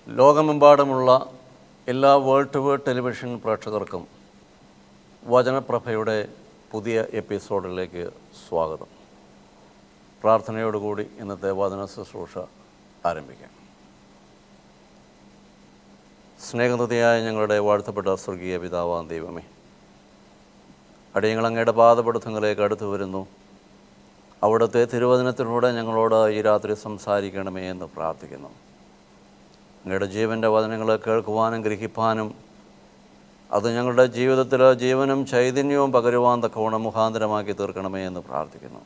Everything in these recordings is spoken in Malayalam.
ലോകമെമ്പാടുമുള്ള എല്ലാ വേൾഡ് ടു വേൾഡ് ടെലിവിഷൻ പ്രേക്ഷകർക്കും വചനപ്രഭയുടെ പുതിയ എപ്പിസോഡിലേക്ക് സ്വാഗതം. പ്രാർത്ഥനയോടുകൂടി ഇന്നത്തെ വചന ശുശ്രൂഷ ആരംഭിക്കാം. സ്നേഹനിധിയായ ഞങ്ങളുടെ വാഴ്ത്തപ്പെട്ട സ്വർഗീയ പിതാവാം ദൈവമേ, അടിയങ്ങൾ അങ്ങയുടെ പാദപീഠങ്ങളിലേക്ക് അടുത്തു വരുന്നു. അവിടുത്തെ തിരുവചനത്തിലൂടെ ഞങ്ങളോട് ഈ രാത്രി സംസാരിക്കണമേ എന്ന് പ്രാർത്ഥിക്കുന്നു. അങ്ങയുടെ ജീവൻ്റെ വചനങ്ങൾ കേൾക്കുവാനും ഗ്രഹിപ്പാനും അത് ഞങ്ങളുടെ ജീവിതത്തിൽ ജീവനും ചൈതന്യവും പകരുവാൻ തക്കവണ്ണം മുഖാന്തരമാക്കി തീർക്കണമേ എന്ന് പ്രാർത്ഥിക്കുന്നു.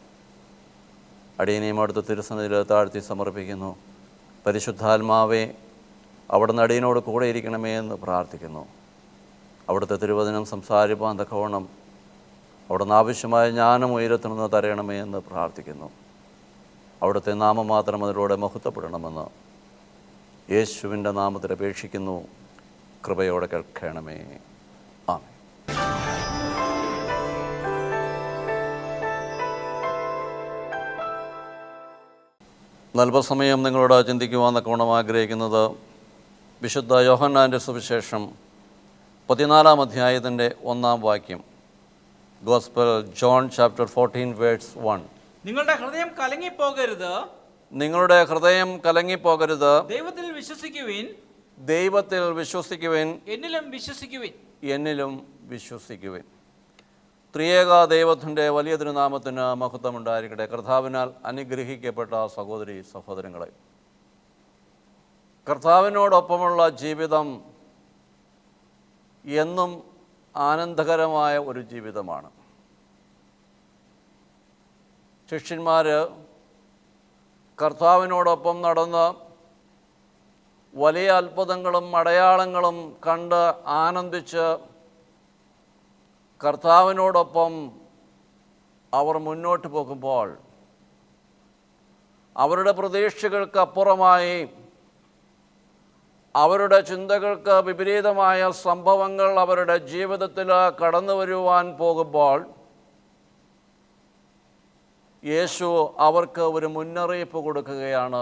അടിയനെയും അടുത്ത തിരുസന്നിധിയിൽ താഴ്ത്തി സമർപ്പിക്കുന്നു. പരിശുദ്ധാത്മാവെ, അവിടുന്ന് അടിയനോട് കൂടെ ഇരിക്കണമേ എന്ന് പ്രാർത്ഥിക്കുന്നു. അവിടുത്തെ തിരുവചനം സംസാരിപ്പാൻ തക്കവണ്ണം അവിടുന്ന് ആവശ്യമായ ജ്ഞാനം ഉയരത്തിൽ നിന്ന് തരയണമേ എന്ന് പ്രാർത്ഥിക്കുന്നു. അവിടുത്തെ നാമം മാത്രം അതിലൂടെ മഹത്വപ്പെടണമെന്ന് യേശുവിൻ്റെ നാമത്തിൽ അപേക്ഷിക്കുന്നു. കൃപയോടെ കേൾക്കണമേ. ആമേൻ. അല്പസമയം നിങ്ങളോട് ചിന്തിക്കുവാൻ തക്കവണ്ണം ആഗ്രഹിക്കുന്നത് വിശുദ്ധ യോഹന്നാൻ്റെ സുവിശേഷം 14 അധ്യായത്തിൻ്റെ 1 വാക്യം. Gospel John chapter 14 verse 1. നിങ്ങളുടെ ഹൃദയം കലങ്ങിപ്പോകരുത്. നിങ്ങളുടെ ഹൃദയം കലങ്ങിപ്പോകരുത്. ദൈവത്തിൽ വിശ്വസിക്കുവിൻ. ദൈവത്തിൽ വിശ്വസിക്കുവിൻ. എന്നിലും വിശ്വസിക്കുവിൻ. എന്നിലും വിശ്വസിക്കുവിൻ. ത്രിയേക ദൈവത്തിൻ്റെ വലിയ തിരുനാമത്തിന് മഹത്വമുണ്ടായിരിക്കട്ടെ. കർത്താവിനാൽ അനുഗ്രഹിക്കപ്പെട്ട സഹോദരി സഹോദരങ്ങളെ, കർത്താവിനോടൊപ്പമുള്ള ജീവിതം എന്നും ആനന്ദകരമായ ഒരു ജീവിതമാണ്. ശിഷ്യന്മാർ കർത്താവിനോടൊപ്പം നടന്ന് വലിയ അത്ഭുതങ്ങളും അടയാളങ്ങളും കണ്ട് ആനന്ദിച്ച് കർത്താവിനോടൊപ്പം അവർ മുന്നോട്ട് പോകുമ്പോൾ അവരുടെ പ്രതീക്ഷകൾക്ക് അപ്പുറമായി, അവരുടെ ചിന്തകൾക്ക് വിപരീതമായ സംഭവങ്ങൾ അവരുടെ ജീവിതത്തിൽ കടന്നു വരുവാൻ പോകുമ്പോൾ യേശു അവർക്ക് ഒരു മുന്നറിയിപ്പ് കൊടുക്കുകയാണ്.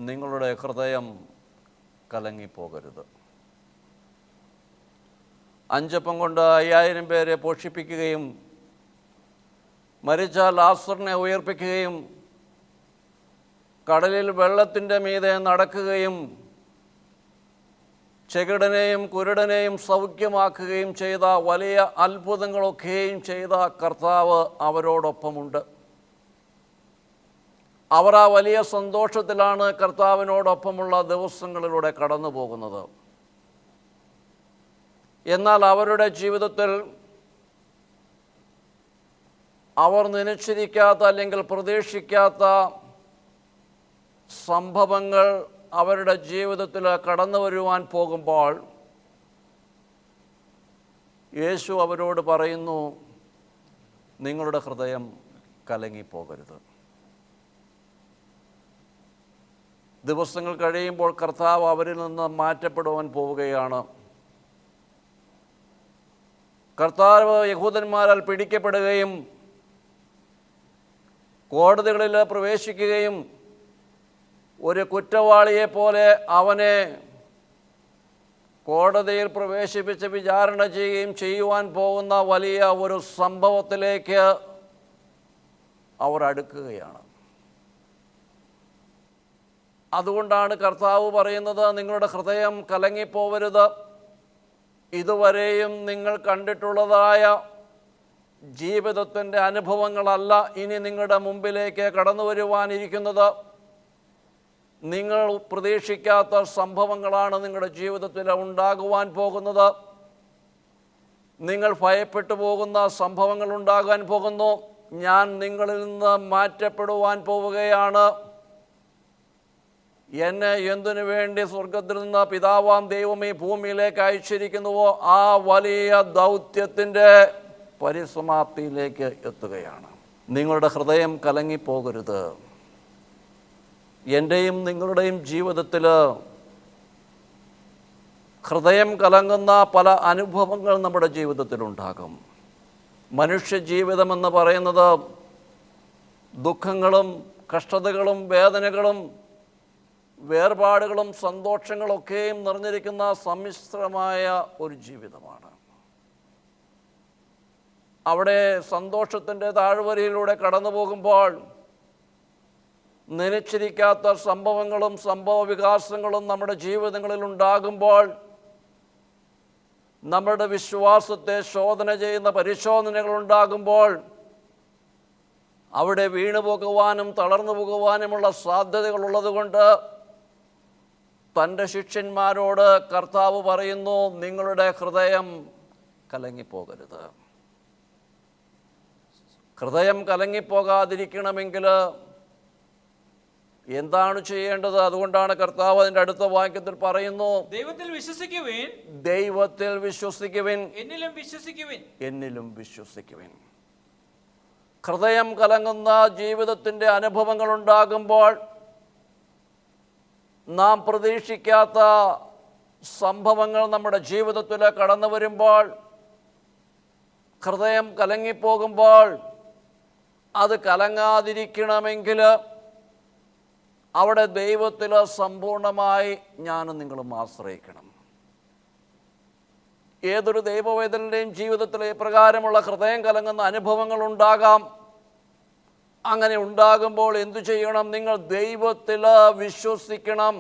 നിങ്ങളുടെ ഹൃദയം കലങ്ങിപ്പോകരുത്. 5 അപ്പം കൊണ്ട് 5000 പേരെ പോഷിപ്പിക്കുകയും മരിച്ച ലാസറിനെ ഉയർപ്പിക്കുകയും കടലിൽ വെള്ളത്തിൻ്റെ മീതെ നടക്കുകയും ചെകിടനെയും കുരുടനെയും സൗഖ്യമാക്കുകയും ചെയ്ത വലിയ അത്ഭുതങ്ങളൊക്കെയും ചെയ്ത കർത്താവ് അവരോടൊപ്പമുണ്ട്. അവർ ആ വലിയ സന്തോഷത്തിലാണ് കർത്താവിനോടൊപ്പമുള്ള ദിവസങ്ങളിലൂടെ കടന്നു പോകുന്നത്. എന്നാൽ അവരുടെ ജീവിതത്തിൽ അവർ നനച്ചിരിക്കാത്ത അല്ലെങ്കിൽ പ്രതീക്ഷിക്കാത്ത സംഭവങ്ങൾ അവരുടെ ജീവിതത്തിൽ കടന്നു വരുവാൻ പോകുമ്പോൾ യേശു അവരോട് പറയുന്നു, നിങ്ങളുടെ ഹൃദയം കലങ്ങിപ്പോകരുത്. ദിവസങ്ങൾ കഴിയുമ്പോൾ കർത്താവ് അവരിൽ നിന്ന് മാറ്റപ്പെടുവാൻ പോവുകയാണ്. കർത്താവ് യഹൂദന്മാരാൽ പിടിക്കപ്പെടുകയും കോടതികളിൽ പ്രവേശിക്കുകയും ഒരു കുറ്റവാളിയെപ്പോലെ അവനെ കോടതിയിൽ പ്രവേശിപ്പിച്ച് വിചാരണ ചെയ്യുകയും ചെയ്യുവാൻ പോകുന്ന വലിയ ഒരു സംഭവത്തിലേക്ക് അവർ അടുക്കുകയാണ്. അതുകൊണ്ടാണ് കർത്താവ് പറയുന്നത്, നിങ്ങളുടെ ഹൃദയം കലങ്ങിപ്പോവരുത്. ഇതുവരെയും നിങ്ങൾ കണ്ടിട്ടുള്ളതായ ജീവിതത്തിൻ്റെ അനുഭവങ്ങളല്ല ഇനി നിങ്ങളുടെ മുമ്പിലേക്ക് കടന്നു വരുവാനിരിക്കുന്നത്. നിങ്ങൾ പ്രതീക്ഷിക്കാത്ത സംഭവങ്ങളാണ് നിങ്ങളുടെ ജീവിതത്തിൽ ഉണ്ടാകുവാൻ പോകുന്നത്. നിങ്ങൾ ഭയപ്പെട്ടു പോകുന്ന സംഭവങ്ങൾ ഉണ്ടാകാൻ പോകുന്നു. ഞാൻ നിങ്ങളിൽ നിന്ന് മാറ്റപ്പെടുവാൻ പോവുകയാണ്. എന്നെ എന്തിനു വേണ്ടി സ്വർഗത്തിൽ നിന്ന് പിതാവാം ദൈവം ഈ ഭൂമിയിലേക്ക് അയച്ചിരിക്കുന്നുവോ ആ വലിയ ദൗത്യത്തിൻ്റെ പരിസമാപ്തിയിലേക്ക് എത്തുകയാണ്. നിങ്ങളുടെ ഹൃദയം കലങ്ങിപ്പോകരുത്. എൻ്റെയും നിങ്ങളുടെയും ജീവിതത്തിൽ ഹൃദയം കലങ്ങുന്ന പല അനുഭവങ്ങൾ നമ്മുടെ ജീവിതത്തിലുണ്ടാകും. മനുഷ്യജീവിതമെന്ന് പറയുന്നത് ദുഃഖങ്ങളും കഷ്ടതകളും വേദനകളും വേർപാടുകളും സന്തോഷങ്ങളൊക്കെയും നിറഞ്ഞിരിക്കുന്ന സമ്മിശ്രമായ ഒരു ജീവിതമാണ്. അവിടെ സന്തോഷത്തിൻ്റെ താഴ്വരയിലൂടെ കടന്നു പോകുമ്പോൾ നനച്ചിരിക്കാത്ത സംഭവങ്ങളും സംഭവ വികാസങ്ങളും നമ്മുടെ ജീവിതങ്ങളിൽ ഉണ്ടാകുമ്പോൾ നമ്മുടെ വിശ്വാസത്തെ ശോധന ചെയ്യുന്ന പരിശോധനകൾ ഉണ്ടാകുമ്പോൾ അവിടെ വീണു പോകുവാനും തളർന്നു പോകുവാനുമുള്ള സാധ്യതകളുള്ളതുകൊണ്ട് തൻ്റെ ശിഷ്യന്മാരോട് കർത്താവ് പറയുന്നു, നിങ്ങളുടെ ഹൃദയം കലങ്ങിപ്പോകരുത്. ഹൃദയം കലങ്ങിപ്പോകാതിരിക്കണമെങ്കിൽ എന്താണ് ചെയ്യേണ്ടത്? അതുകൊണ്ടാണ് കർത്താവ് അതിൻ്റെ അടുത്ത വാക്യത്തിൽ പറയുന്നു, ദൈവത്തിൽ വിശ്വസിക്കുവിൻ, ദൈവത്തിൽ വിശ്വസിക്കുവിൻ, എന്നിലും വിശ്വസിക്കുവിൻ, എന്നിലും വിശ്വസിക്കുവിൻ. ഹൃദയം കലങ്ങുന്ന ജീവിതത്തിൻ്റെ അനുഭവങ്ങൾ ഉണ്ടാകുമ്പോൾ, നാം പ്രതീക്ഷിക്കാത്ത സംഭവങ്ങൾ നമ്മുടെ ജീവിതത്തിൽ കടന്നു വരുമ്പോൾ, ഹൃദയം കലങ്ങിപ്പോകുമ്പോൾ, അത് കലങ്ങാതിരിക്കണമെങ്കിൽ അവിടെ ദൈവത്തിൽ സമ്പൂർണമായി ഞാനും നിങ്ങളും ആശ്രയിക്കണം. ഏതൊരു ദൈവവേദനയുടെയും ജീവിതത്തിൽ ഇപ്രകാരമുള്ള ഹൃദയം കലങ്ങുന്ന അനുഭവങ്ങൾ ഉണ്ടാകാം. അങ്ങനെ ഉണ്ടാകുമ്പോൾ എന്തു ചെയ്യണം? നിങ്ങൾ ദൈവത്തിൽ വിശ്വസിക്കണം.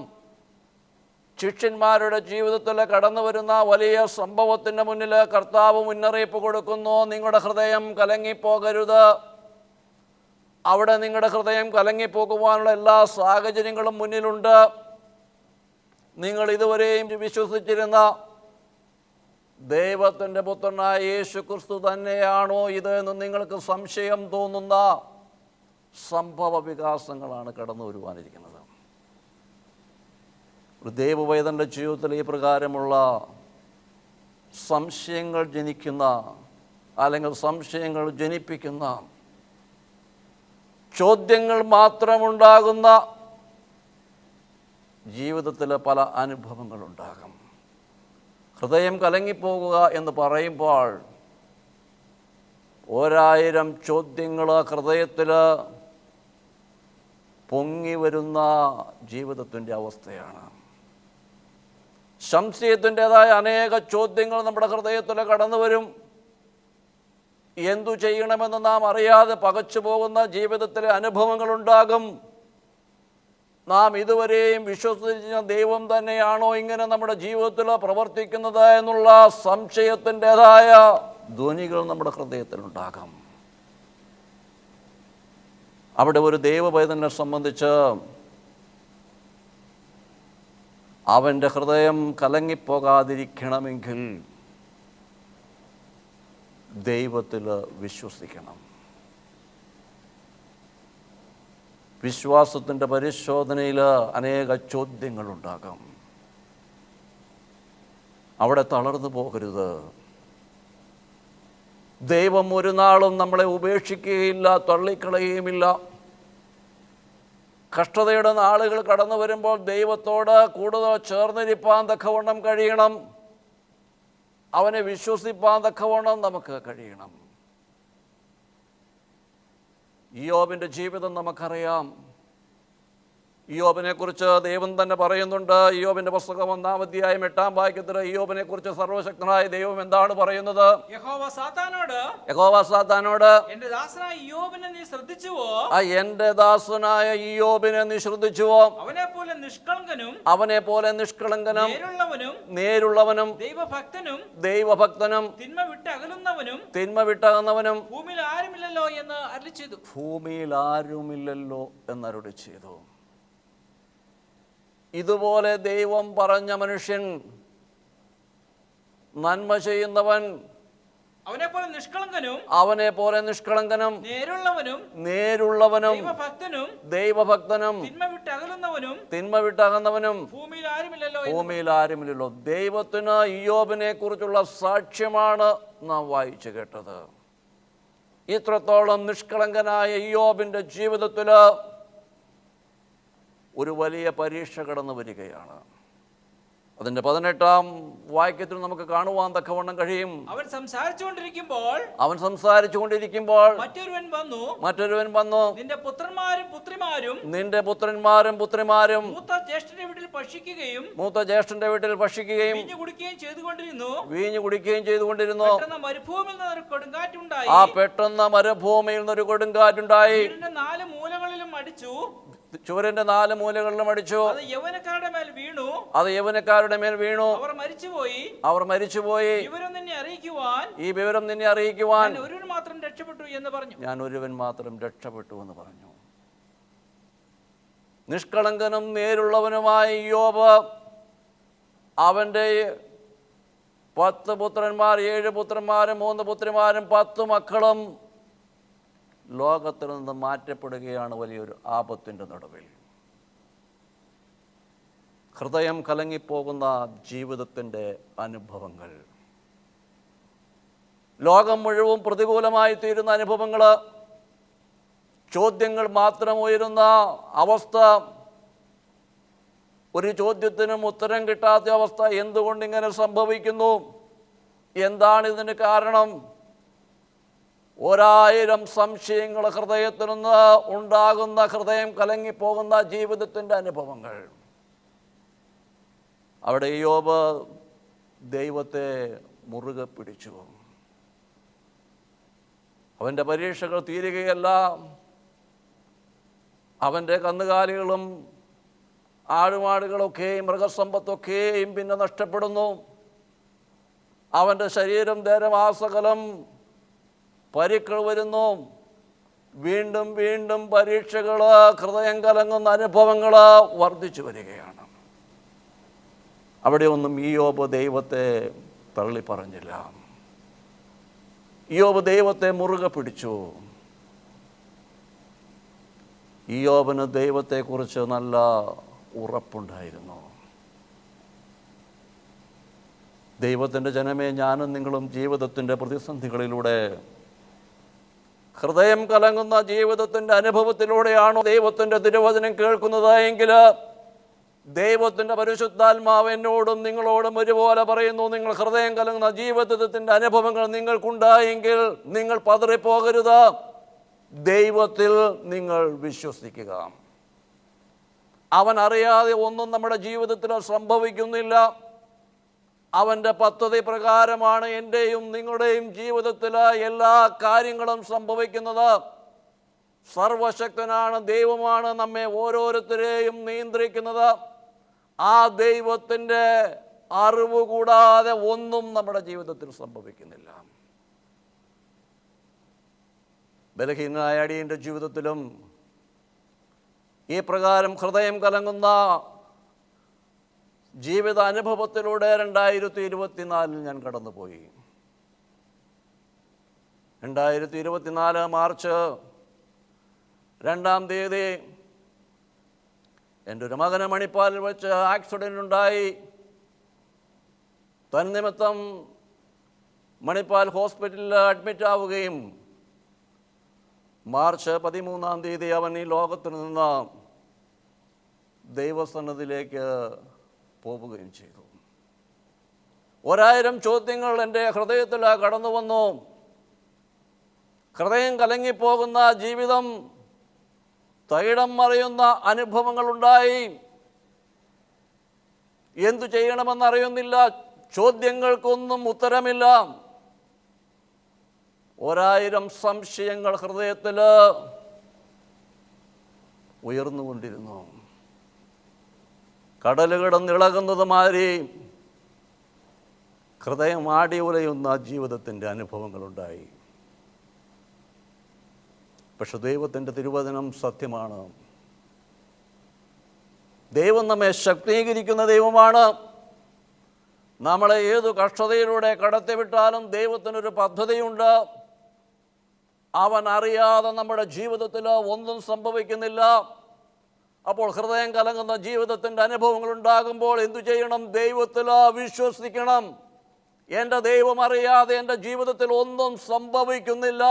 ശിഷ്യന്മാരുടെ ജീവിതത്തിൽ കടന്നു വരുന്ന വലിയ സംഭവത്തിൻ്റെ മുന്നിൽ കർത്താവ് മുന്നറിയിപ്പ് കൊടുക്കുന്നു, നിങ്ങളുടെ ഹൃദയം കലങ്ങിപ്പോകരുത്. അവിടെ നിങ്ങളുടെ ഹൃദയം കലങ്ങിപ്പോകുവാനുള്ള എല്ലാ സാഹചര്യങ്ങളും മുന്നിലുണ്ട്. നിങ്ങൾ ഇതുവരെയും വിശ്വസിച്ചിരുന്ന ദൈവത്തിൻ്റെ പുത്രനായ യേശു ക്രിസ്തു തന്നെയാണോ ഇത് എന്ന് നിങ്ങൾക്ക് സംശയം തോന്നുന്ന സംഭവ വികാസങ്ങളാണ് കടന്നു വരുവാനിരിക്കുന്നത്. ഒരു ദൈവവേദൻ്റെ ജീവിതത്തിൽ ഈ പ്രകാരമുള്ള സംശയങ്ങൾ ജനിക്കുന്ന അല്ലെങ്കിൽ സംശയങ്ങൾ ജനിപ്പിക്കുന്ന ചോദ്യങ്ങൾ മാത്രമുണ്ടാകുന്ന ജീവിതത്തിൽ പല അനുഭവങ്ങളുണ്ടാകും. ഹൃദയം കലങ്ങിപ്പോകുക എന്ന് പറയുമ്പോൾ 1000 ചോദ്യങ്ങൾ ഹൃദയത്തിൽ പൊങ്ങി വരുന്ന ജീവിതത്തിൻ്റെ അവസ്ഥയാണ്. സംശയത്തിൻ്റെതായ അനേക ചോദ്യങ്ങൾ നമ്മുടെ ഹൃദയത്തിൽ കടന്നു വരും. എന്തു ചെയ്യണമെന്ന് നാം അറിയാതെ പകച്ചു പോകുന്ന ജീവിതത്തിലെ അനുഭവങ്ങളുണ്ടാകും. നാം ഇതുവരെയും വിശ്വസിച്ച ദൈവം തന്നെയാണോ ഇങ്ങനെ നമ്മുടെ ജീവിതത്തിൽ പ്രവർത്തിക്കുന്നത് എന്നുള്ള സംശയത്തിൻ്റെതായ ധ്വനികൾ നമ്മുടെ ഹൃദയത്തിലുണ്ടാകാം. അവിടെ ഒരു ദൈവവേദനെ സംബന്ധിച്ച് അവൻ്റെ ഹൃദയം കലങ്ങിപ്പോകാതിരിക്കണമെങ്കിൽ ദൈവത്തിൽ വിശ്വസിക്കണം. വിശ്വാസത്തിൻ്റെ പരിശോധനയിൽ അനേക ചോദ്യങ്ങളുണ്ടാകാം. അവിടെ തളർന്നു പോകരുത്. ദൈവം ഒരു നാളും നമ്മളെ ഉപേക്ഷിക്കുകയില്ല, തള്ളിക്കളയുകയുമില്ല. കഷ്ടതയുടെ നാളുകൾ കടന്നു വരുമ്പോൾ ദൈവത്തോട് കൂടുതൽ ചേർന്നിരിപ്പാൻ തക്കവണ്ണം കഴിയണം. അവനെ വിശ്വസിപ്പാൻ തക്കവണ്ണം നമുക്ക് കഴിയണം. ഇയ്യോബിൻ്റെ ജീവിതം നമുക്കറിയാം. ഇയ്യോബിനെ കുറിച്ച് ദൈവം തന്നെ പറയുന്നുണ്ട്. ഇയ്യോബിന്റെ പുസ്തകം 1-ാം അധ്യായം 8-ാം വാക്യത്തിൽ ഇയ്യോബിനെ കുറിച്ച് സർവശക്തനായ ദൈവം എന്താണ് പറയുന്നത്? യഹോവ സാത്താനോട് എന്റെ ദാസനായ ഇയ്യോബിനെ നീ ശ്രദ്ധിച്ചുവോ? എന്റെ ദാസനായ ഇയ്യോബിനെ നീ ശ്രദ്ധിച്ചുവോ? അവനെ പോലെ നിഷ്കളങ്കനും നേരുള്ളവനും ദൈവഭക്തനും തിന്മ വിട്ടകന്നവനും ഭൂമിയിൽ ആരുമില്ലല്ലോ എന്ന് അരുളി ചെയ്തു. ഇതുപോലെ ദൈവം പറഞ്ഞ മനുഷ്യൻ, നന്മ ചെയ്യുന്നവൻ, അവനെ പോലെ നിഷ്കളങ്കനും നേരുള്ളവനും ദൈവഭക്തനും തിന്മ വിട്ടകന്നവനും ഭൂമിയിൽ ആരുമില്ലല്ലോ. ദൈവത്തിന് ഇയ്യോബിനെ കുറിച്ചുള്ള സാക്ഷ്യമാണ് നാം വായിച്ചു കേട്ടത്. ഇത്രത്തോളം നിഷ്കളങ്കനായ ഇയ്യോബിന്റെ ജീവിതത്തിൽ ഒരു വലിയ പരീക്ഷ കടന്നു വരികയാണ്. അതിൻ്റെ 18-ാം വാക്യത്തിൽ നമുക്ക് കാണുവാൻ തക്കവണ്ണം കഴിയും. അവൻ സംസാരിച്ചുകൊണ്ടിരിക്കുമ്പോൾ മറ്റൊരുവൻ വന്നു നിന്റെ പുത്രന്മാരും പുത്രിമാരും മൂത്ത ജ്യേഷ്ഠന്റെ വീട്ടിൽ ഭക്ഷിക്കുകയും വീഞ്ഞു കുടിക്കുകയും ചെയ്തുകൊണ്ടിരുന്നു. പെട്ടെന്ന് മരുഭൂമിയിൽ നിന്നൊരു കൊടുങ്കാറ്റുണ്ടായി. ചുവരിന്റെ 4 മൂലകളിലും അടിച്ചു. അത് യൗവനക്കാരുടെ മേൽ വീണു. അവർ മരിച്ചുപോയി. ഈ വിവരം നിന്നെ അറിയിക്കുവാൻ ഞാൻ ഒരുവൻ മാത്രം രക്ഷപ്പെട്ടു എന്ന് പറഞ്ഞു. നിഷ്കളങ്കനും നേരുള്ളവനുമായ ഇയ്യോബ് അവന്റെ 10 പുത്രന്മാർ, 7 പുത്രന്മാരും 3 പുത്രിമാരും 10 മക്കളും ലോകത്തിൽ നിന്ന് മാറ്റപ്പെടുകയാണ് വലിയൊരു ആപത്തിൻ്റെ നടുവിൽ. ഹൃദയം കലങ്ങിപ്പോകുന്ന ജീവിതത്തിൻ്റെ അനുഭവങ്ങൾ, ലോകം മുഴുവൻ പ്രതികൂലമായി തീരുന്ന അനുഭവങ്ങൾ, ചോദ്യങ്ങൾ മാത്രം ഉയരുന്ന അവസ്ഥ, ഒരു ചോദ്യത്തിനും ഉത്തരം കിട്ടാത്ത അവസ്ഥ. എന്തുകൊണ്ടിങ്ങനെ സംഭവിക്കുന്നു? എന്താണ് ഇതിന് കാരണം? 1000 സംശയങ്ങൾ ഹൃദയത്തിൽ നിന്ന് ഉണ്ടാകുന്ന, ഹൃദയം കലങ്ങിപ്പോകുന്ന ജീവിതത്തിൻ്റെ അനുഭവങ്ങൾ. അവിടെ ഇയ്യോബ് ദൈവത്തെ മുറുകെ പിടിച്ചു. അവൻ്റെ പരീക്ഷകൾ തീരുകയല്ല. അവൻ്റെ കന്നുകാലികളും ആടുമാടുകളൊക്കെയും മൃഗസമ്പത്തൊക്കെയും പിന്നെ നഷ്ടപ്പെടുന്നു. അവൻ്റെ ശരീരം ദേഹമാസകലം പരിക്കൾ വരുന്നു. വീണ്ടും വീണ്ടും പരീക്ഷകൾ, ഹൃദയം കലങ്ങുന്ന അനുഭവങ്ങൾ വർദ്ധിച്ചു വരികയാണ്. അവിടെ ഒന്നും ഇയ്യോബ് ദൈവത്തെ തള്ളി പറഞ്ഞില്ല. ഇയ്യോബ് ദൈവത്തെ മുറുകെ പിടിച്ചു. ഇയ്യോബിന് ദൈവത്തെക്കുറിച്ച് നല്ല ഉറപ്പുണ്ടായിരുന്നു. ദൈവത്തിൻ്റെ ജനമേ, ഞാനും നിങ്ങളും ജീവിതത്തിൻ്റെ പ്രതിസന്ധികളിലൂടെ, ഹൃദയം കലങ്ങുന്ന ജീവിതത്തിൻ്റെ അനുഭവത്തിലൂടെയാണോ ദൈവത്തിൻ്റെ തിരുവചനം കേൾക്കുന്നത് എങ്കിൽ ദൈവത്തിൻ്റെ പരിശുദ്ധാത്മാവ് എന്നോടും നിങ്ങളോടും ഒരുപോലെ പറയുന്നു, നിങ്ങൾ ഹൃദയം കലങ്ങുന്ന ജീവിതത്തിൻ്റെ അനുഭവങ്ങൾ നിങ്ങൾക്കുണ്ടായെങ്കിൽ നിങ്ങൾ പതറിപ്പോകരുത്. ദൈവത്തിൽ നിങ്ങൾ വിശ്വസിക്കുക. അവൻ അറിയാതെ ഒന്നും നമ്മുടെ ജീവിതത്തിൽ സംഭവിക്കുന്നില്ല. അവൻ്റെ പദ്ധതി പ്രകാരമാണ് എൻ്റെയും നിങ്ങളുടെയും ജീവിതത്തിൽ എല്ലാ കാര്യങ്ങളും സംഭവിക്കുന്നത്. സർവശക്തനാണ്, ദൈവമാണ് നമ്മെ ഓരോരുത്തരെയും നിയന്ത്രിക്കുന്നത്. ആ ദൈവത്തിൻ്റെ അറിവ് കൂടാതെ ഒന്നും നമ്മുടെ ജീവിതത്തിൽ സംഭവിക്കുന്നില്ല. ബലഹീനനായ അടിയൻ്റെ ജീവിതത്തിലും ഈ പ്രകാരം ഹൃദയം കലങ്ങുന്ന ജീവിത അനുഭവത്തിലൂടെ 2024 ഞാൻ കടന്നുപോയി. 2024 മാർച്ച് 2-ാം തീയതി എൻ്റെ ഒരു മകന് മണിപ്പാലിൽ വെച്ച് ആക്സിഡൻ്റ് ഉണ്ടായി. തന്നിമിത്തം മണിപ്പാൽ ഹോസ്പിറ്റലിൽ അഡ്മിറ്റ് ആവുകയും മാർച്ച് 13-ാം തീയതി അവൻ ഈ ലോകത്തിൽ നിന്ന് ദൈവസന്നിധിയിലേക്ക് പോവുകയും ചെയ്തു. 1000 ചോദ്യങ്ങൾ എൻ്റെ ഹൃദയത്തിൽ കടന്നു വന്നു. ഹൃദയം കലങ്ങിപ്പോകുന്ന ജീവിതം, തകിടം മറിയുന്ന അനുഭവങ്ങളുണ്ടായി. എന്തു ചെയ്യണമെന്നറിയുന്നില്ല. ചോദ്യങ്ങൾക്കൊന്നും ഉത്തരമില്ല. 1000 സംശയങ്ങൾ ഹൃദയത്തിൽ ഉയർന്നുകൊണ്ടിരുന്നു. കടലുകിടന്നിളകുന്നത് മാതിരി ഹൃദയം ആടി ഉലയുന്ന ജീവിതത്തിൻ്റെ അനുഭവങ്ങളുണ്ടായി. പക്ഷെ ദൈവത്തിൻ്റെ തിരുവചനം സത്യമാണ്. ദൈവം നമ്മെ ശക്തീകരിക്കുന്ന ദൈവമാണ്. നമ്മളെ ഏതു കഷ്ടതയിലൂടെ കടത്തിവിട്ടാലും ദൈവത്തിനൊരു പദ്ധതിയുണ്ട്. അവൻ അറിയാതെ നമ്മുടെ ജീവിതത്തിൽ ഒന്നും സംഭവിക്കുന്നില്ല. അപ്പോൾ ഹൃദയം കലങ്ങുന്ന ജീവിതത്തിൻ്റെ അനുഭവങ്ങൾ ഉണ്ടാകുമ്പോൾ എന്തു ചെയ്യണം? ദൈവത്തിൽ വിശ്വസിക്കണം. എൻ്റെ ദൈവം അറിയാതെ എൻ്റെ ജീവിതത്തിൽ ഒന്നും സംഭവിക്കുന്നില്ല.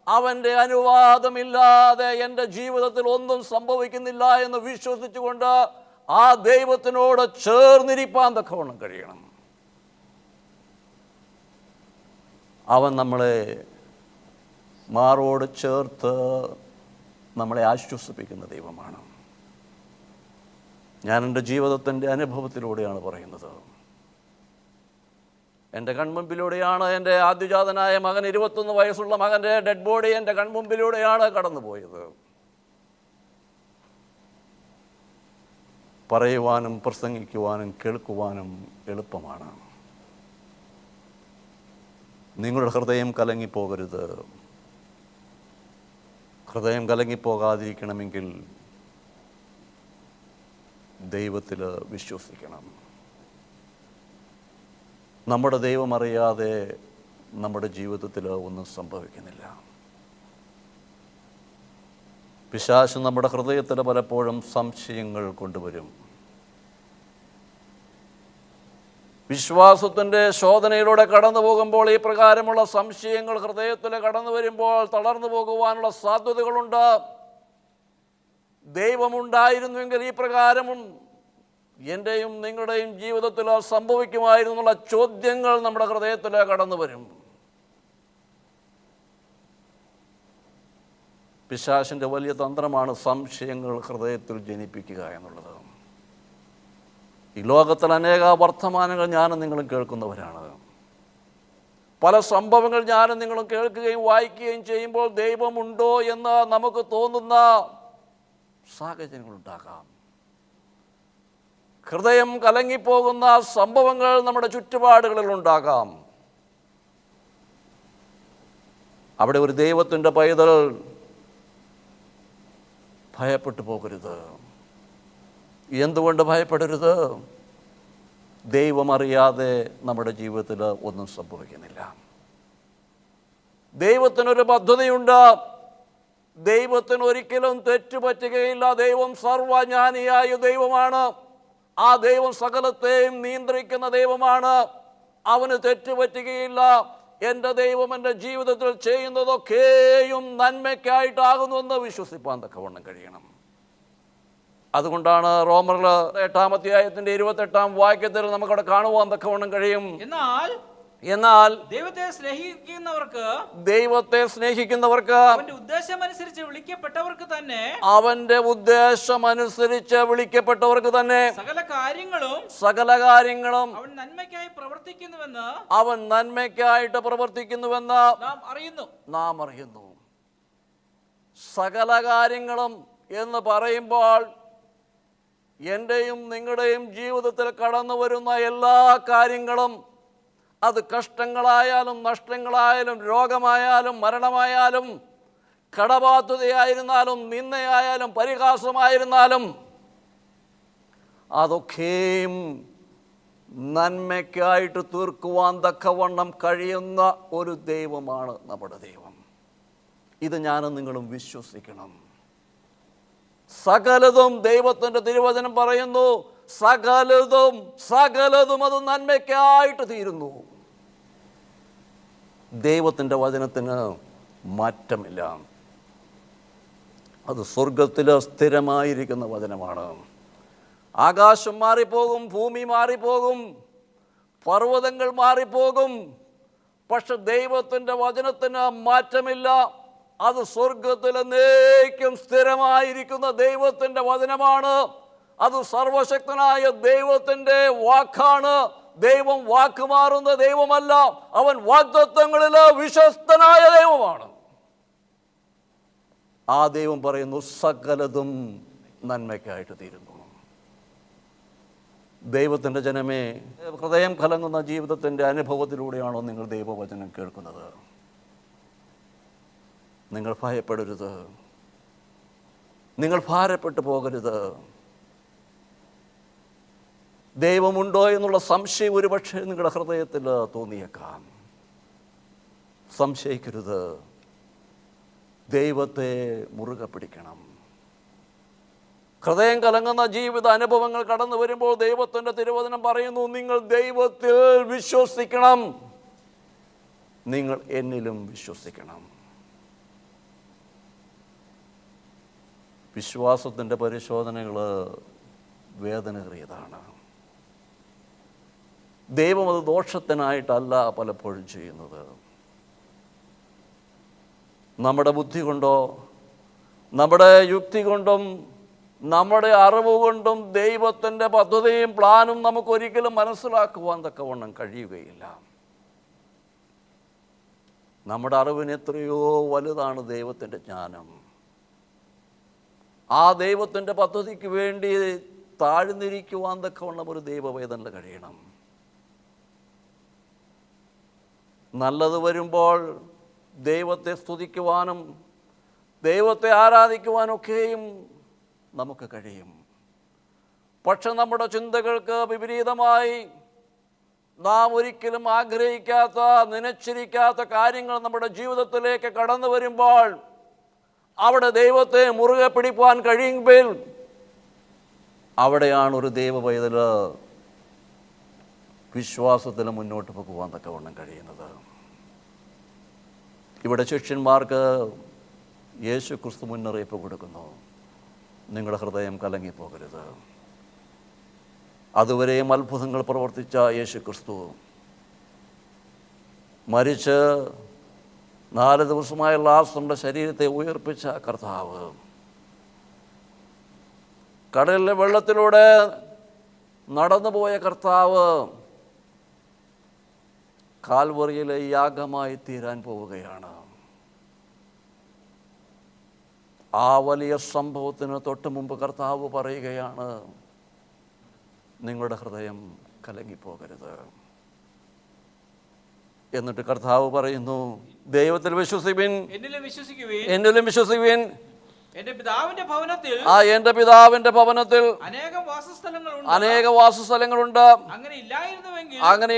അവൻ്റെ അനുവാദമില്ലാതെ എൻ്റെ ജീവിതത്തിൽ ഒന്നും സംഭവിക്കുന്നില്ല എന്ന് വിശ്വസിച്ചുകൊണ്ട് ആ ദൈവത്തിനോട് ചേർന്നിരിപ്പാൻ തക്കവണ്ണം കഴിയണം. അവൻ നമ്മളെ മാറോട് ചേർത്ത് നമ്മളെ ആശ്വസിപ്പിക്കുന്ന ദൈവമാണ്. ഞാൻ എൻ്റെ ജീവിതത്തിൻ്റെ അനുഭവത്തിലൂടെയാണ് പറയുന്നത്. എൻ്റെ കൺമുമ്പിലൂടെയാണ് എൻ്റെ ആദ്യജാതനായ മകൻ, 21 വയസ്സുള്ള മകൻ്റെ ഡെഡ് ബോഡി എൻ്റെ കൺമുമ്പിലൂടെയാണ് കടന്നുപോയത്. പറയുവാനും പ്രസംഗിക്കുവാനും കേൾക്കുവാനും എളുപ്പമാണ്. നിങ്ങളുടെ ഹൃദയം കലങ്ങിപ്പോകരുത്. ഹൃദയം കലങ്ങിപ്പോകാതിരിക്കണമെങ്കിൽ ദൈവത്തിൽ വിശ്വസിക്കണം. നമ്മുടെ ദൈവം അറിയാതെ നമ്മുടെ ജീവിതത്തിൽ ഒന്നും സംഭവിക്കുന്നില്ല. പിശാച് നമ്മുടെ ഹൃദയത്തിൽ പലപ്പോഴും സംശയങ്ങൾ കൊണ്ടുവരും. വിശ്വാസത്തിൻ്റെ ശോധനയിലൂടെ കടന്നു പോകുമ്പോൾ ഈ പ്രകാരമുള്ള സംശയങ്ങൾ ഹൃദയത്തിൽ കടന്നു വരുമ്പോൾ തളർന്നു പോകുവാനുള്ള സാധ്യതകളുണ്ട്. ദൈവമുണ്ടായിരുന്നുവെങ്കിൽ ഈ പ്രകാരമും എൻ്റെയും നിങ്ങളുടെയും ജീവിതത്തിൽ സംഭവിക്കുമായിരുന്നു എന്നുള്ള ചോദ്യങ്ങൾ നമ്മുടെ ഹൃദയത്തിൽ കടന്നു വരും. പിശാചിൻ്റെ വലിയ തന്ത്രമാണ് സംശയങ്ങൾ ഹൃദയത്തിൽ ജനിപ്പിക്കുക എന്നുള്ളത്. ഈ ലോകത്തിൽ അനേക വർത്തമാനങ്ങൾ ഞാനും നിങ്ങളും കേൾക്കുന്നവരാണ്. പല സംഭവങ്ങൾ ഞാനും നിങ്ങളും കേൾക്കുകയും വായിക്കുകയും ചെയ്യുമ്പോൾ ദൈവമുണ്ടോ എന്ന് നമുക്ക് തോന്നുന്ന സാഹചര്യങ്ങളുണ്ടാകാം. ഹൃദയം കലങ്ങിപ്പോകുന്ന സംഭവങ്ങൾ നമ്മുടെ ചുറ്റുപാടുകളിൽ ഉണ്ടാകാം. അവിടെ ഒരു ദൈവത്തിൻ്റെ പൈതൽ ഭയപ്പെട്ടു പോകരുത്. എന്തുകൊണ്ട് ഭയപ്പെടരുത്? ദൈവം അറിയാതെ നമ്മുടെ ജീവിതത്തിൽ ഒന്നും സംഭവിക്കുന്നില്ല. ദൈവത്തിനൊരു പദ്ധതിയുണ്ട്. ദൈവത്തിന് ഒരിക്കലും തെറ്റുപറ്റുകയില്ല. ദൈവം സർവജ്ഞാനിയായ ദൈവമാണ്. ആ ദൈവം സകലത്തെയും നിയന്ത്രിക്കുന്ന ദൈവമാണ്. അവന് തെറ്റുപറ്റുകയില്ല. എൻ്റെ ദൈവം എൻ്റെ ജീവിതത്തിൽ ചെയ്യുന്നതൊക്കെയും നന്മയ്ക്കായിട്ടാകുന്നുവെന്ന് വിശ്വസിപ്പാൻ തക്കവണ്ണം കഴിയണം. അതുകൊണ്ടാണ് റോമറിൽ 8-ാം അധ്യായത്തിൻ്റെ 28-ാം വാക്യത്തിൽ നമുക്കവിടെ കാണുവാൻ തക്കവണ്ണം കഴിയും. എന്നാൽ ദൈവത്തെ സ്നേഹിക്കുന്നവർക്ക് അവന്റെ ഉദ്ദേശമനുസരിച്ച് വിളിക്കപ്പെട്ടവർക്ക് തന്നെ സകല കാര്യങ്ങളും അവൻ നന്മയ്ക്കായിട്ട് പ്രവർത്തിക്കുന്നുവെന്ന് നാം അറിയുന്നു. സകല കാര്യങ്ങളും എന്ന് പറയുമ്പോൾ എൻ്റെയും നിങ്ങളുടെയും ജീവിതത്തിൽ കടന്നു വരുന്ന എല്ലാ കാര്യങ്ങളും, അത് കഷ്ടങ്ങളായാലും നഷ്ടങ്ങളായാലും രോഗമായാലും മരണമായാലും കടബാധ്യതയായിരുന്നാലും നിന്ദയായാലും പരിഹാസമായിരുന്നാലും അതൊക്കെയും നന്മയ്ക്കായിട്ട് തീർക്കുവാൻ തക്കവണ്ണം കഴിയുന്ന ഒരു ദൈവമാണ് നമ്മുടെ ദൈവം. ഇത് ഞാനും നിങ്ങളും വിശ്വസിക്കണം. സകലതും ദൈവത്തിൻ്റെ തിരുവചനം പറയുന്നു, സകലതും അത് നന്മയ്ക്കായിട്ട് തീരുന്നു. ദൈവത്തിൻ്റെ വചനത്തിന് മാറ്റമില്ല. അത് സ്വർഗത്തിൽ സ്ഥിരമായിരിക്കുന്ന വചനമാണ്. ആകാശം മാറിപ്പോകും, ഭൂമി മാറിപ്പോകും, പർവ്വതങ്ങൾ മാറിപ്പോകും, പക്ഷെ ദൈവത്തിൻ്റെ വചനത്തിന് മാറ്റമില്ല. അത് സ്വർഗത്തിൽ എന്നേക്കും സ്ഥിരമായിരിക്കുന്ന ദൈവത്തിൻ്റെ വചനമാണ്. അത് സർവശക്തനായ ദൈവത്തിൻ്റെ വാക്കാണ്. ദൈവം വാക്ക് മാറുന്ന ദൈവമല്ല. അവൻ വാഗ്ദത്തങ്ങളിൽ വിശ്വസ്തനായ ദൈവമാണ്. ആ ദൈവം പറയുന്നു, സകലതും നന്മയ്ക്കായിട്ട് തീരുന്നു. ദൈവത്തിൻ്റെ ജനമേ, ഹൃദയം കലങ്ങുന്ന ജീവിതത്തിൻ്റെ അനുഭവത്തിലൂടെയാണോ നിങ്ങൾ ദൈവവചനം കേൾക്കുന്നത്? നിങ്ങൾ ഭയപ്പെടരുത്. നിങ്ങൾ ഭാരപ്പെട്ടു പോകരുത്. ദൈവമുണ്ടോ എന്നുള്ള സംശയം ഒരുപക്ഷെ നിങ്ങളുടെ ഹൃദയത്തിൽ തോന്നിയേക്കാം. സംശയിക്കരുത്. ദൈവത്തെ മുറുകെ പിടിക്കണം. ഹൃദയം കലങ്ങുന്ന ജീവിത അനുഭവങ്ങൾ കടന്നു വരുമ്പോൾ ദൈവത്തിൻ്റെ തിരുവചനം പറയുന്നു, നിങ്ങൾ ദൈവത്തിൽ വിശ്വസിക്കണം, നിങ്ങൾ എന്നിലും വിശ്വസിക്കണം. വിശ്വാസത്തിൻ്റെ പരിശോധനകൾ വേദനയേറിയതാണ്. ദൈവം അത് ദോഷത്തിനായിട്ടല്ല പലപ്പോഴും ചെയ്യുന്നത്. നമ്മുടെ ബുദ്ധി കൊണ്ടോ നമ്മുടെ യുക്തി കൊണ്ടും നമ്മുടെ അറിവ് കൊണ്ടും ദൈവത്തിൻ്റെ പദ്ധതിയും പ്ലാനും നമുക്കൊരിക്കലും മനസ്സിലാക്കുവാൻ തക്കവണ്ണം കഴിയുകയില്ല. നമ്മുടെ അറിവിന് എത്രയോ വലുതാണ് ദൈവത്തിൻ്റെ ജ്ഞാനം. ആ ദൈവത്തിൻ്റെ പദ്ധതിക്ക് വേണ്ടി താഴ്ന്നിരിക്കുവാൻ തക്കവണ്ണം ഒരു ദൈവവേദന കഴിയണം. നല്ലത് വരുമ്പോൾ ദൈവത്തെ സ്തുതിക്കുവാനും ദൈവത്തെ ആരാധിക്കുവാനൊക്കെയും നമുക്ക് കഴിയും. പക്ഷെ നമ്മുടെ ചിന്തകൾക്ക് വിപരീതമായി നാം ഒരിക്കലും ആഗ്രഹിക്കാത്ത, നനച്ചിരിക്കാത്ത കാര്യങ്ങൾ നമ്മുടെ ജീവിതത്തിലേക്ക് കടന്നു വരുമ്പോൾ അവിടെ ദൈവത്തെ മുറുകെ പിടിക്കുവാൻ കഴിയുമ്പോൾ അവിടെയാണ് ഒരു ദൈവപൈതൽ വിശ്വാസത്തിൽ മുന്നോട്ട് പോകുവാൻ തക്കവണ്ണം കഴിയുന്നത്. ഇവിടെ ശിഷ്യന്മാർക്ക് യേശു ക്രിസ്തു മുന്നറിയിപ്പ് കൊടുക്കുന്നു, നിങ്ങളുടെ ഹൃദയം കലങ്ങിപ്പോകരുത്. അതുവരെയും അത്ഭുതങ്ങൾ പ്രവർത്തിച്ച യേശു ക്രിസ്തു മരിച്ച് 4 ദിവസമായ ലാസറിന്റെ ശരീരത്തെ ഉയർപ്പിച്ച കർത്താവ്, കടലിലെ വെള്ളത്തിലൂടെ നടന്നുപോയ കർത്താവ് കാൽവറിയിലെ യാഗമായി തീരാൻ പോവുകയാണ്. ആ വലിയ സംഭവത്തിന് തൊട്ട് മുമ്പ് കർത്താവ് പറയുകയാണ്, നിങ്ങളുടെ ഹൃദയം കലങ്ങിപ്പോകരുത്. എന്നിട്ട് കർത്താവ് പറയുന്നു, ദൈവത്തിൽ വിശ്വസിപ്പിൻ, എന്നിലും വിശ്വസിപ്പിൻ. എന്റെ പിതാവിന്റെ ഭവനത്തിൽ എന്റെ പിതാവിന്റെ ഭവനത്തിൽ അനേക വാസസ്ഥലങ്ങളുണ്ട്. അങ്ങനെ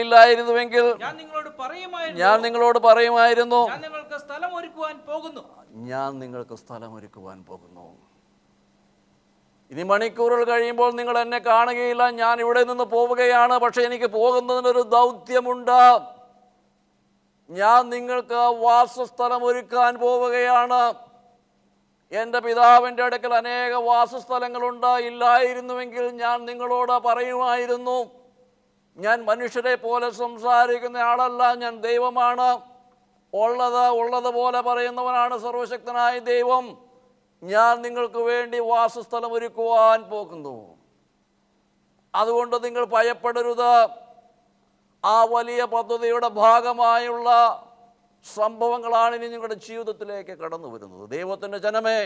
ഇല്ലായിരുന്നുവെങ്കിൽ ഞാൻ നിങ്ങളോട് പറയുമായിരുന്നു, ഞാൻ നിങ്ങൾക്ക് സ്ഥലം ഒരുക്കുവാൻ പോകുന്നു. ഇനി മണിക്കൂറുകൾ കഴിയുമ്പോൾ നിങ്ങൾ എന്നെ കാണുകയില്ല, ഞാൻ ഇവിടെ നിന്ന് പോവുകയാണ്. പക്ഷെ എനിക്ക് പോകുന്നതിനൊരു ദൗത്യമുണ്ട്. ഞാൻ നിങ്ങൾക്ക് വാസസ്ഥലം ഒരുക്കാൻ പോവുകയാണ്. എൻ്റെ പിതാവിൻ്റെ അടുക്കൽ അനേക വാസസ്ഥലങ്ങളുണ്ട്. ഇല്ലായിരുന്നുവെങ്കിൽ ഞാൻ നിങ്ങളോട് പറയുമായിരുന്നു. ഞാൻ മനുഷ്യരെ പോലെ സംസാരിക്കുന്ന ആളല്ല, ഞാൻ ദൈവമാണ്. ഉള്ളതുപോലെ പറയുന്നവനാണ് സർവശക്തനായ ദൈവം. ഞാൻ നിങ്ങൾക്ക് വേണ്ടി വാസസ്ഥലം ഒരുക്കുവാൻ പോകുന്നു. അതുകൊണ്ട് നിങ്ങൾ ഭയപ്പെടരുത്. ആ വലിയ പദ്ധതിയുടെ ഭാഗമായുള്ള സംഭവങ്ങളാണ് ഇനി നിങ്ങളുടെ ജീവിതത്തിലേക്ക് കടന്നു വരുന്നത്. ദൈവത്തിൻ്റെ ജനമേ,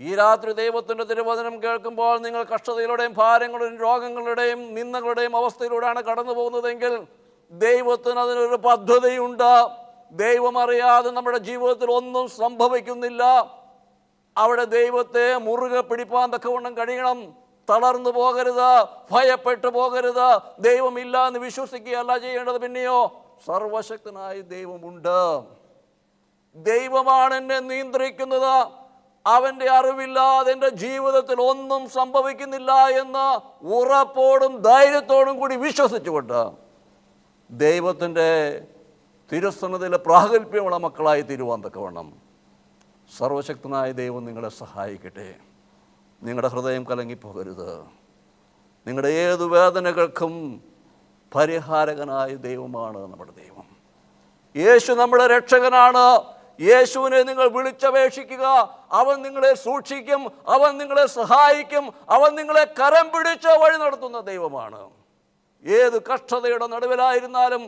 ഈ രാത്രി ദൈവത്തിൻ്റെ തിരുവചനം കേൾക്കുമ്പോൾ നിങ്ങൾ കഷ്ടതയിലൂടെയും ഭാരങ്ങളുടെയും രോഗങ്ങളുടെയും നിന്ദകളുടെയും അവസ്ഥയിലൂടെയാണ് കടന്നു പോകുന്നതെങ്കിൽ ദൈവത്തിന് അതിനൊരു പദ്ധതിയുണ്ട്. ദൈവം അറിയാതെ നമ്മുടെ ജീവിതത്തിൽ ഒന്നും സംഭവിക്കുന്നില്ല. അവിടെ ദൈവത്തെ മുറുകെ പിടിപ്പാൻ തക്കവണ്ണം കഴിയണം. തളർന്നു പോകരുത്, ഭയപ്പെട്ടു പോകരുത്. ദൈവമില്ല എന്ന് വിശ്വസിക്കുകയല്ല ചെയ്യേണ്ടത്. പിന്നെയോ സർവശക്തനായ ദൈവമുണ്ട്. ദൈവമാണ് എന്നെ നിയന്ത്രിക്കുന്നത്. അവൻ്റെ അറിവില്ലാതെ എൻ്റെ ജീവിതത്തിൽ ഒന്നും സംഭവിക്കുന്നില്ല എന്ന് ഉറപ്പോടും ധൈര്യത്തോടും കൂടി വിശ്വസിച്ചുകൊണ്ട് ദൈവത്തിൻ്റെ തിരുസന്നിധിയിലെ പ്രാഗൽഭ്യമുള്ള മക്കളായി തീരുവാൻ തക്കവണ്ണം സർവശക്തനായ ദൈവം നിങ്ങളെ സഹായിക്കട്ടെ. നിങ്ങളുടെ ഹൃദയം കലങ്ങിപ്പോകരുത്. നിങ്ങളുടെ ഏതു വേദനകൾക്കും പരിഹാരകനായ ദൈവമാണ് നമ്മുടെ ദൈവം. യേശു നമ്മുടെ രക്ഷകനാണ്. യേശുവിനെ നിങ്ങൾ വിളിച്ചപേക്ഷിക്കുക, അവൻ നിങ്ങളെ സൂക്ഷിക്കും, അവൻ നിങ്ങളെ സഹായിക്കും, അവൻ നിങ്ങളെ കരം പിടിച്ച് വഴി നടത്തുന്ന ദൈവമാണ്. ഏത് കഷ്ടതയുടെ നടുവിലായിരുന്നാലും,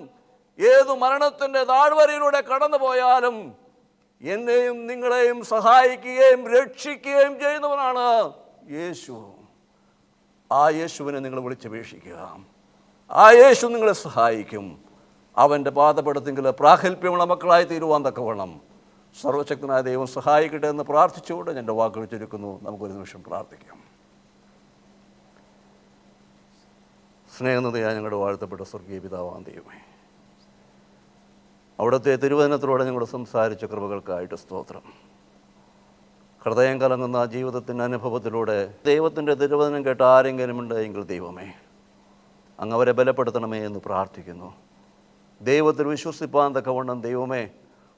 ഏതു മരണത്തിൻ്റെ താഴ്വരയിലൂടെ കടന്നു പോയാലും എന്നെയും നിങ്ങളെയും സഹായിക്കുകയും രക്ഷിക്കുകയും ചെയ്യുന്നവനാണ് യേശു. ആ യേശുവിനെ നിങ്ങൾ വിളിച്ചപേക്ഷിക്കുക. ആ യേശു നിങ്ങളെ സഹായിക്കും. അവൻ്റെ പാദപീഠത്തിങ്കിൽ പ്രാഗൽഭ്യമുള്ള മക്കളായി തീരുവാൻ തക്കവണ്ണം സർവശക്തനായ ദൈവം സഹായിക്കട്ടെ എന്ന് പ്രാർത്ഥിച്ചുകൊണ്ട് എൻ്റെ വാക്കുകൾ ചുരുക്കുന്നു. നമുക്കൊരു നിമിഷം പ്രാർത്ഥിക്കാം. സ്നേഹനതയായ ഞങ്ങളുടെ വാഴ്ത്തപ്പെട്ട സ്വർഗീയ പിതാവാം ദൈവമേ, അവിടുത്തെ തിരുവചനത്തിലൂടെ ഞങ്ങൾ സംസാരിച്ച കൃപകൾക്കായിട്ട് സ്തോത്രം. ഹൃദയം കലങ്ങുന്ന ജീവിതത്തിൻ്റെ അനുഭവത്തിലൂടെ ദൈവത്തിൻ്റെ തിരുവചനം കേട്ട ആരെങ്കിലും ഉണ്ട് എങ്കിൽ ദൈവമേ, അങ്ങ് അവരെ ബലപ്പെടുത്തണമേ എന്ന് പ്രാർത്ഥിക്കുന്നു. ദൈവത്തിൽ വിശ്വസിപ്പാൻ തക്കവണ്ണം ദൈവമേ,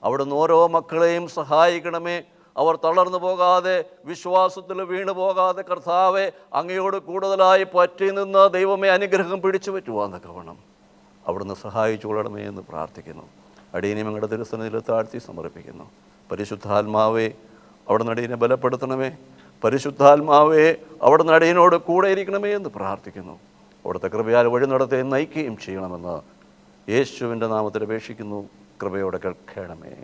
അവിടുന്ന് ഓരോ മക്കളെയും സഹായിക്കണമേ. അവർ തളർന്നു പോകാതെ, വിശ്വാസത്തിൽ വീണു പോകാതെ, കർത്താവെ അങ്ങയോട് കൂടുതലായി പറ്റി നിന്ന് ദൈവമേ അനുഗ്രഹം പിടിച്ചു പറ്റുവാന്നൊക്കെ വേണം അവിടുന്ന് സഹായിച്ചു കൊള്ളണമേ എന്ന് പ്രാർത്ഥിക്കുന്നു. അടിയനെയും ഞങ്ങളുടെ തിരുസന്നിധിയിൽ താഴ്ത്തി സമർപ്പിക്കുന്നു. പരിശുദ്ധാത്മാവേ, അവിടുന്ന് അടിയനെ ബലപ്പെടുത്തണമേ. പരിശുദ്ധാത്മാവേ, അവിടുന്ന് അടിയനോട് കൂടെ ഇരിക്കണമേ എന്ന് പ്രാർത്ഥിക്കുന്നു. അവിടുത്തെ കൃപയാൽ വഴി നടത്തുകയും നയിക്കുകയും ചെയ്യണമെന്ന് യേശുവിൻ്റെ നാമത്തിൽ അപേക്ഷിക്കുന്നു. കൃപയോടെ കേൾക്കണമേ.